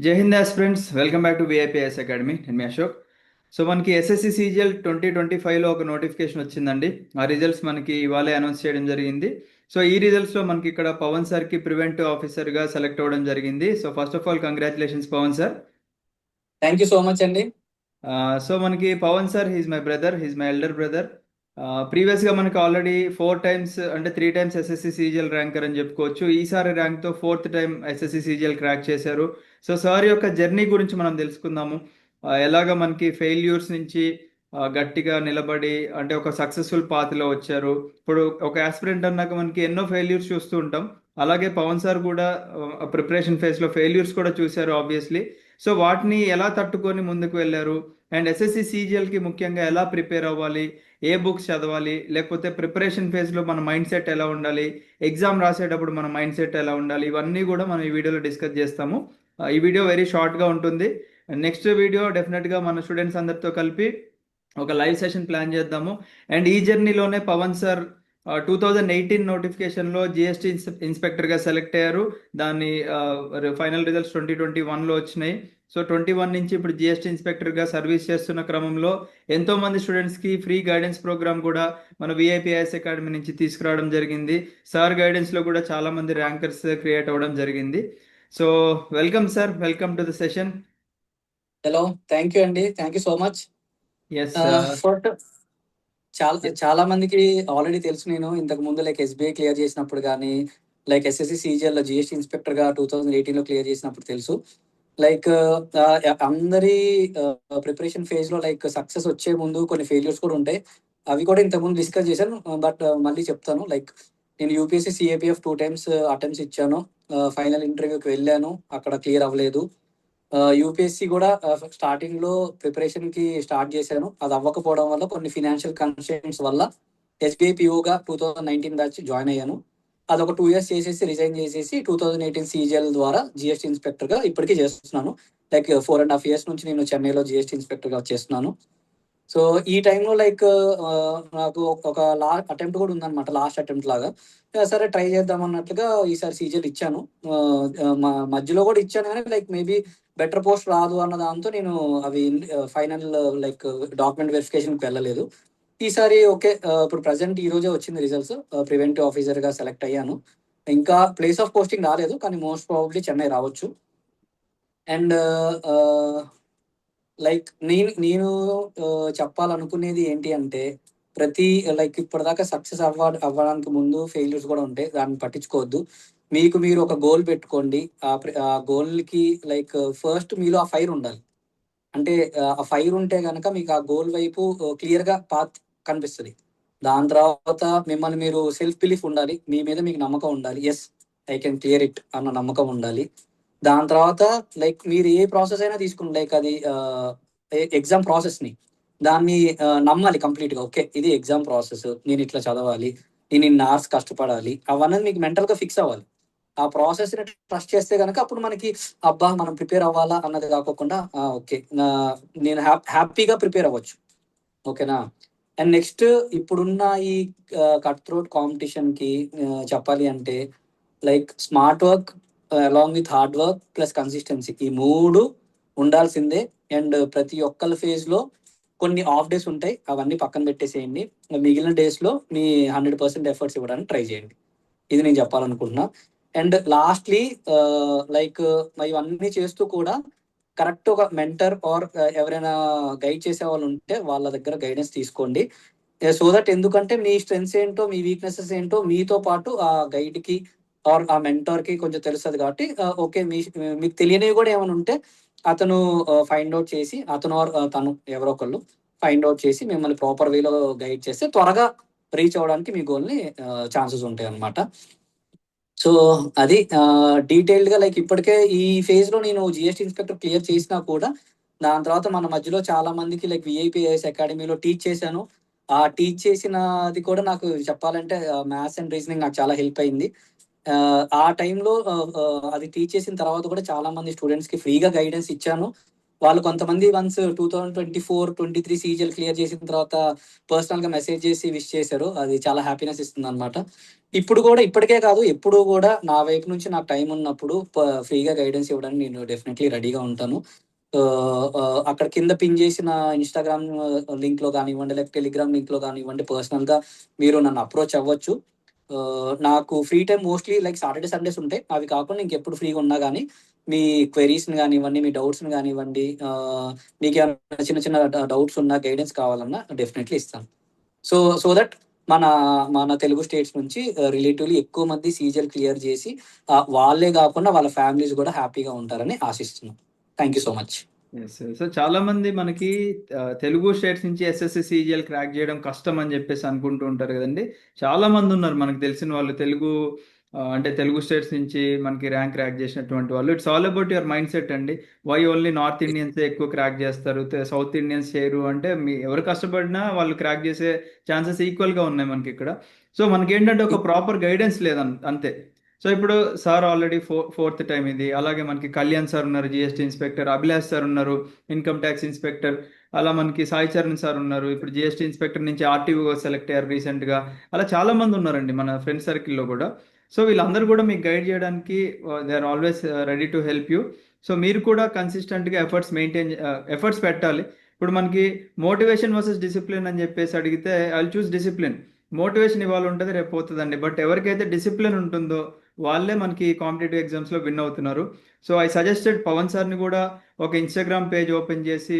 జై Hind aspirants, welcome back to VIPS academy. నేను మీ Ashok. So మనకి ఎస్ఎస్సి సిజిఎల్ 2025లో ఒక నోటిఫికేషన్ వచ్చిందండి. ఆ రిజల్ట్స్ మనకి ఇవాళే అనౌన్స్ చేయడం జరిగింది. సో ఈ రిజల్ట్స్లో మనకి ఇక్కడ పవన్ సార్కి ప్రివెంటివ్ ఆఫీసర్గా సెలెక్ట్ అవ్వడం జరిగింది. So first of all congratulations Pavan sir. Thank you so much అండి. సో మనకి Pavan sir, he's my brother, he's my elder brother. ప్రీవియస్గా మనకి ఆల్రెడీ 4 టైమ్స్ అంటే 3 టైమ్స్ ఎస్ఎస్సి సిజిఎల్ ర్యాంకర్ అని చెప్పుకోవచ్చు. ఈసారి ర్యాంక్తో fourth time SSC CGL crack చేశారు. సో సార్ యొక్క జర్నీ గురించి మనం తెలుసుకుందాము. ఎలాగ మనకి ఫెయిల్యూర్స్ నుంచి గట్టిగా నిలబడి అంటే ఒక సక్సెస్ఫుల్ పాత్లో వచ్చారు. ఇప్పుడు ఒక ఆస్పిరెంట్ అన్నాక మనకి ఎన్నో ఫెయిల్యూర్స్ చూస్తూ ఉంటాం. అలాగే పవన్ సార్ కూడా ప్రిపరేషన్ ఫేజ్లో ఫెయిల్యూర్స్ కూడా చూశారు ఆబ్వియస్లీ. సో వాటిని ఎలా తట్టుకొని ముందుకు వెళ్ళారు, అండ్ ఎస్ఎస్సి సిజిఎల్కి ముఖ్యంగా ఎలా ప్రిపేర్ అవ్వాలి, ఏ బుక్స్ చదవాలి, లేకపోతే ప్రిపరేషన్ ఫేజ్లో మన మైండ్ సెట్ ఎలా ఉండాలి, ఎగ్జామ్ రాసేటప్పుడు మన మైండ్ సెట్ ఎలా ఉండాలి, ఇవన్నీ కూడా మనం ఈ వీడియోలో డిస్కస్ చేస్తాము. ఈ వీడియో వెరీ షార్ట్గా ఉంటుంది. నెక్స్ట్ వీడియో డెఫినెట్గా మన స్టూడెంట్స్ అందరితో కలిపి ఒక లైవ్ సెషన్ ప్లాన్ చేద్దాము. అండ్ ఈ జర్నీలోనే పవన్ సార్ 2018 నోటిఫికేషన్లో జిఎస్టీ ఇన్స్పెక్టర్గా సెలెక్ట్ అయ్యారు. దాని ఫైనల్ రిజల్ట్స్ 2021లో వచ్చినాయి. సో 21 నుంచి ఇప్పుడు జిఎస్టీ ఇన్స్పెక్టర్గా సర్వీస్ చేస్తున్న క్రమంలో ఎంతోమంది స్టూడెంట్స్కి ఫ్రీ గైడెన్స్ ప్రోగ్రామ్ కూడా మన విఐపిఐఎస్ అకాడమీ నుంచి తీసుకురావడం జరిగింది. సార్ గైడెన్స్లో కూడా చాలామంది ర్యాంకర్స్ క్రియేట్ అవ్వడం జరిగింది. So welcome sir, welcome to the session. Hello, thank you అండి. Thank you so much. Yes. First చాలా చాలా మందికి ఆల్రెడీ తెలుసు. నేను ఇంతకు ముందు లైక్ ఎస్బీఐ క్లియర్ చేసినప్పుడు కానీ, like SSC CGL GST inspector గా 2018లో క్లియర్ చేసినప్పుడు తెలుసు. లైక్ అందరి ప్రిపరేషన్ ఫేజ్ లో లైక్ సక్సెస్ వచ్చే ముందు కొన్ని ఫెయిల్యూర్స్ కూడా ఉంటాయి. అవి కూడా ఇంతకు ముందు డిస్కస్ చేశాను. బట్ మళ్ళీ చెప్తాను. లైక్ నేను యూపీఎస్సీ సిఏపిఎఫ్ 2 టైమ్స్ అటెంప్ట్స్ ఇచ్చాను. ఫైనల్ ఇంటర్వ్యూకి వెళ్ళాను, అక్కడ క్లియర్ అవ్వలేదు. యూపీఎస్సీ కూడా స్టార్టింగ్ లో ప్రిపరేషన్ కి స్టార్ట్ చేశాను. అది అవ్వకపోవడం వల్ల కొన్ని ఫినాన్షియల్ కన్స్ట్రెయింట్స్ వల్ల ఎస్బీఐ పిఓగా 2019 బ్యాచ్ జాయిన్ అయ్యాను. అది ఒక 2 years చేసేసి రిజైన్ చేసేసి 2018 సిజిఎల్ ద్వారా జిఎస్టీ ఇన్స్పెక్టర్ గా ఇప్పటికీ చేస్తున్నాను. లైక్ 4.5 years నుంచి నేను చెన్నైలో జిఎస్టీ ఇన్స్పెక్టర్ గా చేస్తున్నాను. సో ఈ టైంలో లైక్ నాకు ఒక అటెంప్ట్ కూడా ఉందన్నమాట, లాస్ట్ అటెంప్ట్ లాగా. సరే ట్రై చేద్దాం అన్నట్లుగా ఈసారి సీజీఎల్ ఇచ్చాను. మధ్యలో కూడా ఇచ్చాను కానీ లైక్ మేబీ బెటర్ పోస్ట్ రాదు అన్న దాంతో నేను అవి ఫైనల్ లైక్ డాక్యుమెంట్ వెరిఫికేషన్కి వెళ్ళలేదు. ఈసారి ఓకే, ఇప్పుడు ప్రజెంట్ ఈ రోజే వచ్చింది రిజల్ట్స్. ప్రివెంటివ్ ఆఫీసర్ గా సెలెక్ట్ అయ్యాను. ఇంకా ప్లేస్ ఆఫ్ పోస్టింగ్ రాలేదు, కానీ మోస్ట్ ప్రాబబ్లీ చెన్నై రావచ్చు. అండ్ లైక్ నేను చెప్పాలనుకునేది ఏంటి అంటే, ప్రతి లైక్ ఇప్పటిదాకా సక్సెస్ అవ్వడానికి ముందు ఫెయిల్యూర్స్ కూడా ఉంటాయి, దాన్ని పట్టించుకోవద్దు. మీకు మీరు ఒక గోల్ పెట్టుకోండి. ఆ గోల్ కి లైక్ ఫస్ట్ మీలో ఆ ఫైర్ ఉండాలి. అంటే ఆ ఫైర్ ఉంటే గనక మీకు ఆ గోల్ వైపు క్లియర్ గా పాత్ కనిపిస్తుంది. దాని తర్వాత మిమ్మల్ని మీరు సెల్ఫ్ బిలీఫ్ ఉండాలి, మీ మీద మీకు నమ్మకం ఉండాలి. Yes, I can clear it అన్న నమ్మకం ఉండాలి. దాని తర్వాత లైక్ మీరు ఏ ప్రాసెస్ అయినా తీసుకోండి, లైక్ అది ఎగ్జామ్ ప్రాసెస్ ని దాన్ని నమ్మాలి కంప్లీట్ గా. ఓకే, ఇది ఎగ్జామ్ ప్రాసెస్, నేను ఇట్లా చదవాలి, నేను ఇన్ని అవర్స్ కష్టపడాలి, అవన్నీ మీకు మెంటల్ గా ఫిక్స్ అవ్వాలి. ఆ ప్రాసెస్ ని ట్రస్ట్ చేస్తే గనక అప్పుడు మనకి అబ్బా మనం ప్రిపేర్ అవ్వాలా అన్నది కాకుండా ఓకే నేను హ్యాపీగా ప్రిపేర్ అవ్వచ్చు. ఓకేనా. అండ్ నెక్స్ట్ ఇప్పుడున్న ఈ కట్ త్రోట్ కాంపిటీషన్ కి చెప్పాలి అంటే, like smart work along with hard work plus consistency, ఈ మూడు ఉండాల్సిందే. అండ్ ప్రతి ఒక్కళ్ళ ఫేజ్ లో కొన్ని ఆఫ్ డేస్ ఉంటాయి, అవన్నీ పక్కన పెట్టేసేయండి. మిగిలిన డేస్ లో మీ 100% ఎఫర్ట్స్ ఇవ్వడానికి ట్రై చేయండి. ఇది నేను చెప్పాలనుకుంటున్నా. అండ్ లాస్ట్లీ లైక్ ఇవన్నీ చేస్తూ కూడా కరెక్ట్ ఒక మెంటర్ ఆర్ ఎవరైనా గైడ్ చేసే వాళ్ళు ఉంటే వాళ్ళ దగ్గర గైడెన్స్ తీసుకోండి. సో దట్, ఎందుకంటే మీ స్ట్రెంగ్స్ ఏంటో మీ వీక్నెసెస్ ఏంటో మీతో పాటు ఆ గైడ్ కి ఆర్ ఆ మెంటర్ కి కొంచెం తెలుస్తుంది. కాబట్టి ఓకే, మీకు తెలియనివి కూడా ఏమైనా ఉంటే అతను ఫైండ్ అవుట్ చేసి, అతను ఆర్ తను ఎవరో ఒకళ్ళు ఫైండ్ అవుట్ చేసి మిమ్మల్ని ప్రాపర్ వేలో గైడ్ చేస్తే త్వరగా రీచ్ అవ్వడానికి మీ గోల్ని ఛాన్సెస్ ఉంటాయి అన్నమాట. సో అది డీటెయిల్డ్ గా లైక్ ఇప్పటికే ఈ ఫేజ్ లో నేను జిఎస్టీ ఇన్స్పెక్టర్ క్లియర్ చేసినా కూడా దాని తర్వాత మన మధ్యలో చాలా మందికి లైక్ విఐపిఐఎస్ అకాడమీలో టీచ్ చేశాను. ఆ టీచ్ చేసినది కూడా నాకు చెప్పాలంటే మ్యాథ్స్ అండ్ రీజనింగ్ నాకు చాలా హెల్ప్ అయింది. ఆ టైంలో అది టీచ్ చేసిన తర్వాత కూడా చాలా మంది స్టూడెంట్స్ కి ఫ్రీగా గైడెన్స్ ఇచ్చాను. వాళ్ళు కొంతమంది వన్స్ 2024-23 సీజీఎల్ క్లియర్ చేసిన తర్వాత పర్సనల్ గా మెసేజ్ చేసి విష్ చేశారు. అది చాలా హ్యాపీనెస్ ఇస్తుంది అనమాట. ఇప్పుడు కూడా ఇప్పటికే కాదు, ఎప్పుడు కూడా నా వైపు నుంచి నాకు టైం ఉన్నప్పుడు ఫ్రీగా గైడెన్స్ ఇవ్వడానికి నేను డెఫినెట్లీ రెడీగా ఉంటాను. అక్కడ కింద పిన్ చేసిన ఇన్స్టాగ్రామ్ లింక్ లో కానివ్వండి, లేకపోతే టెలిగ్రామ్ లింక్ లో కానివ్వండి, పర్సనల్ గా మీరు నన్ను అప్రోచ్ అవ్వచ్చు. నాకు free time mostly like Saturday Sundays ఉంటాయి. అవి కాకుండా ఇంకెప్పుడు ఫ్రీగా ఉన్నా కానీ మీ క్వెరీస్ని కానివ్వండి, మీ డౌట్స్ని కానివ్వండి, మీకు ఏమైనా చిన్న చిన్న డౌట్స్ ఉన్నా, గైడెన్స్ కావాలన్నా డెఫినెట్లీ ఇస్తాను. సో సో దట్ మన మన తెలుగు స్టేట్స్ నుంచి రిలేటివ్లీ ఎక్కువ మంది సీజీఎల్ క్లియర్ చేసి వాళ్ళే కాకుండా వాళ్ళ ఫ్యామిలీస్ కూడా హ్యాపీగా ఉంటారని ఆశిస్తున్నాను. Thank you so much. So చాలా మంది మనకి తెలుగు స్టేట్స్ నుంచి ఎస్ఎస్సి సిజిఎల్ క్రాక్ చేయడం కష్టం అని చెప్పేసి అనుకుంటూ ఉంటారు కదండి. చాలా మంది ఉన్నారు మనకు తెలిసిన వాళ్ళు తెలుగు అంటే తెలుగు స్టేట్స్ నుంచి మనకి ర్యాంక్ క్రాక్ చేసినటువంటి వాళ్ళు. It's all about your mind set అండి. వై ఓన్లీ నార్త్ ఇండియన్స్ ఎక్కువ క్రాక్ చేస్తారు, సౌత్ ఇండియన్స్ చేయరు అంటే మీ ఎవరు కష్టపడినా వాళ్ళు క్రాక్ చేసే ఛాన్సెస్ ఈక్వల్గా ఉన్నాయి మనకి ఇక్కడ. సో మనకి ఏంటంటే ఒక ప్రాపర్ గైడెన్స్ లేదు అంతే. సో ఇప్పుడు సార్ ఆల్రెడీ ఫోర్త్ టైం ఇది. అలాగే మనకి కళ్యాణ్ సార్ ఉన్నారు, జిఎస్టీ ఇన్స్పెక్టర్. అభిలాష్ సార్ ఉన్నారు, ఇన్కమ్ ట్యాక్స్ ఇన్స్పెక్టర్. అలా మనకి సాయి చరణ్ సార్ ఉన్నారు, ఇప్పుడు జిఎస్టీ ఇన్స్పెక్టర్ నుంచి ఆర్టీఓ సెలెక్ట్ అయ్యారు రీసెంట్గా. అలా చాలా మంది ఉన్నారండి మన ఫ్రెండ్ సర్కిల్లో కూడా. సో వీళ్ళందరూ కూడా మీకు గైడ్ చేయడానికి they are always ready to help you. So మీరు కూడా కన్సిస్టెంట్గా ఎఫర్ట్స్ పెట్టాలి. ఇప్పుడు మనకి మోటివేషన్ వర్సెస్ డిసిప్లిన్ అని చెప్పేసి అడిగితే ఐ చూస్ డిసిప్లిన్. మోటివేషన్ ఇవాళ ఉంటుంది, రేపు పోతుందండి. బట్ ఎవరికైతే డిసిప్లిన్ ఉంటుందో వాళ్ళే మనకి కాంపిటేటివ్ ఎగ్జామ్స్లో విన్ అవుతున్నారు. సో ఐ సజెస్టెడ్ పవన్ సార్ని కూడా ఒక ఇన్స్టాగ్రామ్ పేజ్ ఓపెన్ చేసి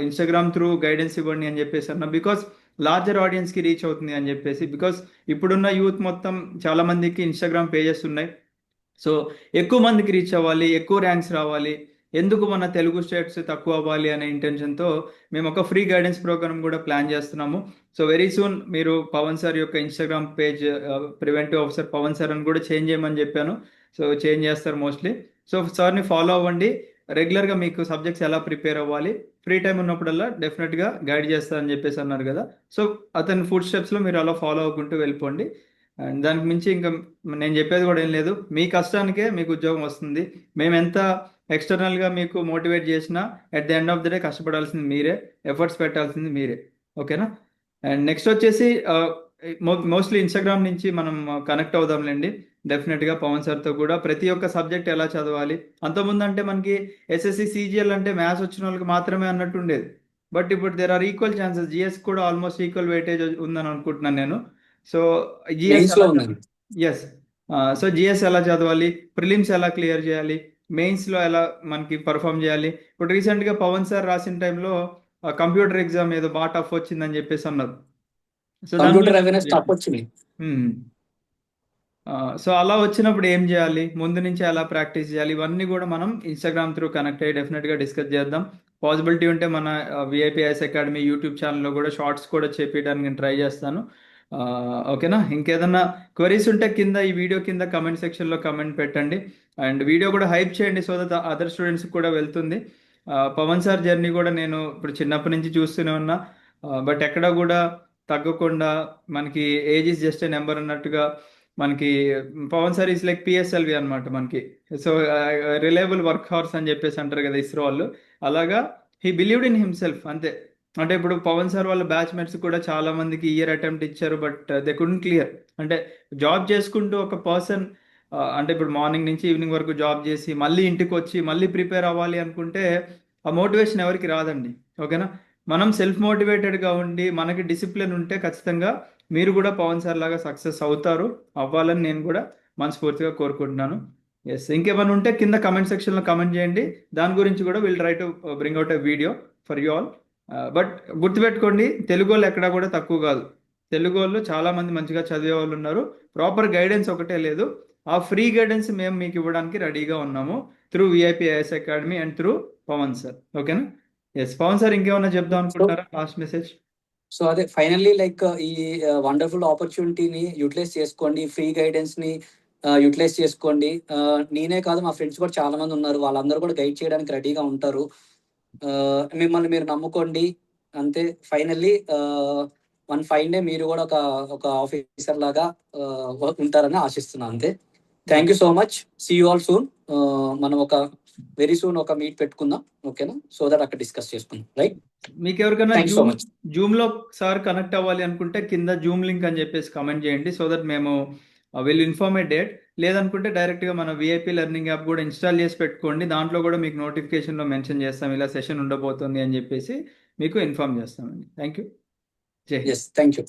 ఇన్స్టాగ్రామ్ త్రూ గైడెన్స్ ఇవ్వండి అని చెప్పేసి అన్న. బికాస్ లార్జర్ ఆడియన్స్కి రీచ్ అవుతుంది అని చెప్పేసి. బికాస్ ఇప్పుడున్న యూత్ మొత్తం చాలా మందికి ఇన్స్టాగ్రామ్ పేజెస్ ఉన్నాయి. సో ఎక్కువ మందికి రీచ్ అవ్వాలి, ఎక్కువ ర్యాంక్స్ రావాలి, ఎందుకు మన తెలుగు స్టేట్స్ తక్కువ అవ్వాలి అనే ఇంటెన్షన్తో మేము ఒక ఫ్రీ గైడెన్స్ ప్రోగ్రామ్ కూడా ప్లాన్ చేస్తున్నాము. సో వెరీ సూన్ మీరు పవన్ సార్ యొక్క Instagram page preventive officer Pavan sir అని కూడా చేంజ్ చేయమని చెప్పాను. సో చేంజ్ చేస్తారు మోస్ట్లీ. సో సార్ని ఫాలో అవ్వండి. రెగ్యులర్గా మీకు సబ్జెక్ట్స్ ఎలా ప్రిపేర్ అవ్వాలి, ఫ్రీ టైం ఉన్నప్పుడల్లా డెఫినెట్గా గైడ్ చేస్తారని చెప్పేసి అన్నారు కదా. సో అతని ఫుడ్ స్టెప్స్లో మీరు అలా ఫాలో అవ్వకుంటూ వెళ్ళిపోండి. అండ్ దానికి మించి ఇంకా నేను చెప్పేది కూడా ఏం లేదు. మీ కష్టానికే మీకు ఉద్యోగం వస్తుంది. మేము ఎంత ఎక్స్టర్నల్గా మీకు మోటివేట్ చేసినా at the end of the day కష్టపడాల్సింది మీరే, ఎఫర్ట్స్ పెట్టాల్సింది మీరే. ఓకేనా? అండ్ నెక్స్ట్ వచ్చేసి మోస్ట్లీ ఇన్స్టాగ్రామ్ నుంచి మనం కనెక్ట్ అవుదాంలేండి. డెఫినెట్గా పవన్ సార్తో కూడా ప్రతి ఒక్క సబ్జెక్ట్ ఎలా చదవాలి. అంతకుముందు అంటే మనకి ఎస్ఎస్సి సిజిఎల్ అంటే మ్యాథ్స్ వచ్చిన వాళ్ళకి మాత్రమే అన్నట్టు ఉండేది. బట్ ఇప్పుడు there are equal chances. GS కూడా ఆల్మోస్ట్ ఈక్వల్ వెయిటేజ్ ఉందని అనుకుంటున్నాను నేను. సో జిఎస్ మెయిన్స్ లో ఎలా ఉందండి. ఎస్. సో జిఎస్ ఎలా చదవాలి, ప్రిలిమ్స్ ఎలా క్లియర్ చేయాలి, మెయిన్స్లో ఎలా మనకి పర్ఫామ్ చేయాలి. ఇప్పుడు రీసెంట్గా పవన్ సార్ రాసిన టైంలో కంప్యూటర్ ఎగ్జామ్ ఏదో బాగా టఫ్ వచ్చిందని చెప్పేసి అన్నారు. సో దాని కంప్యూటర్ గురించి అవేర్నెస్ టఫ్ వచ్చింది. సో అలా వచ్చినప్పుడు ఏం చేయాలి, ముందు నుంచి ఎలా ప్రాక్టీస్ చేయాలి, ఇవన్నీ కూడా మనం ఇన్స్టాగ్రామ్ త్రూ కనెక్ట్ అయ్యి డెఫినెట్గా డిస్కస్ చేద్దాం. పాసిబిలిటీ ఉంటే మన విఐపిఐఎస్ అకాడమీ యూట్యూబ్ ఛానల్లో కూడా షార్ట్స్ కూడా చేపించడానికి నేను ట్రై చేస్తాను. ఓకేనా? ఇంకేదన్నా క్వరీస్ ఉంటే కింద ఈ వీడియో కింద కమెంట్ సెక్షన్లో కమెంట్ పెట్టండి. అండ్ వీడియో కూడా హైప్ చేయండి సో దట్ అదర్ స్టూడెంట్స్కి కూడా వెళ్తుంది. పవన్ సార్ జర్నీ కూడా నేను ఇప్పుడు చిన్నప్పటి నుంచి చూస్తూనే ఉన్నా. బట్ ఎక్కడ కూడా తగ్గకుండా మనకి age is just a number అన్నట్టుగా మనకి Pavan sir is like PSLV అనమాట మనకి. సో రిలయబుల్ వర్క్ హార్స్ అని చెప్పేసి అంటారు కదా ఇస్రో వాళ్ళు. అలాగా హీ బిలీవ్డ్ ఇన్ హిమ్సెల్ఫ్ అంతే. అంటే ఇప్పుడు పవన్ సార్ వాళ్ళ బ్యాచ్మేట్స్ కూడా చాలా మందికి ఇయర్ అటెంప్ట్ ఇచ్చారు, బట్ దే కుడెంట్ క్లియర్. అంటే జాబ్ చేసుకుంటూ ఒక పర్సన్ అంటే ఇప్పుడు మార్నింగ్ నుంచి ఈవినింగ్ వరకు జాబ్ చేసి మళ్ళీ ఇంటికి వచ్చి మళ్ళీ ప్రిపేర్ అవ్వాలి అనుకుంటే ఆ మోటివేషన్ ఎవరికి రాదండి. ఓకేనా? మనం సెల్ఫ్ మోటివేటెడ్గా ఉండి మనకి డిసిప్లిన్ ఉంటే ఖచ్చితంగా మీరు కూడా పవన్ సార్ లాగా సక్సెస్ అవుతారు, అవ్వాలని నేను కూడా మనస్ఫూర్తిగా కోరుకుంటున్నాను. ఎస్, ఇంకేమైనా ఉంటే కింద కమెంట్ సెక్షన్లో కమెంట్ చేయండి. దాని గురించి కూడా will try to bring out a video for you all. But గుర్తుపెట్టుకోండి, తెలుగు వాళ్ళు ఎక్కడా కూడా తక్కువ కాదు. తెలుగు వాళ్ళు చాలా మంది మంచిగా చదివే వాళ్ళు ఉన్నారు. ప్రాపర్ గైడెన్స్ ఒకటే లేదు. ఆ ఫ్రీ గైడెన్స్ మేము మీకు ఇవ్వడానికి రెడీగా ఉన్నాము through VIPIS academy and through Pavan sir. ఓకేనా? ఎస్, పవన్ సార్ ఇంకేమన్నా చెప్దాం అనుకుంటారా లాస్ట్ మెసేజ్? సో అదే ఫైనల్లీ లైక్ ఈ వండర్ఫుల్ ఆపర్చునిటీని యూటిలైజ్ చేసుకోండి, ఫ్రీ గైడెన్స్ ని యూటిలైజ్ చేసుకోండి. నేనే కాదు, మా ఫ్రెండ్స్ కూడా చాలా మంది ఉన్నారు, వాళ్ళందరూ కూడా గైడ్ చేయడానికి రెడీగా ఉంటారు. మిమ్మల్ని మీరు నమ్ముకోండి అంతే. ఫైనల్లీ వన్ ఫైన్ డే మీరు కూడా ఒక ఆఫీసర్ లాగా ఉంటారని ఆశిస్తున్నాను అంతే. Thank you so much. See you all soon. మనం ఒక వెరీ సూన్ ఒక మీట్ పెట్టుకుందాం, ఓకేనా? సో దట్ అక్కడ డిస్కస్ చేసుకుందాం, రైట్? మీకు ఎవరికైనా థ్యాంక్ యూ సో మచ్. జూమ్లో సార్ కనెక్ట్ అవ్వాలి అనుకుంటే కింద జూమ్ లింక్ అని చెప్పేసి కామెంట్ చేయండి, సో దట్ మేము విల్ ఇన్ఫార్మ్ ఏ డేట్. లేదనుకుంటే డైరెక్ట్గా మన విఐపి లెర్నింగ్ యాప్ కూడా ఇన్స్టాల్ చేసి పెట్టుకోండి, దాంట్లో కూడా మీకు నోటిఫికేషన్లో మెన్షన్ చేస్తాం ఇలా సెషన్ ఉండబోతుంది అని చెప్పేసి మీకు ఇన్ఫార్మ్ చేస్తామండి. Thank you. జై హింద్. Yes, thank you.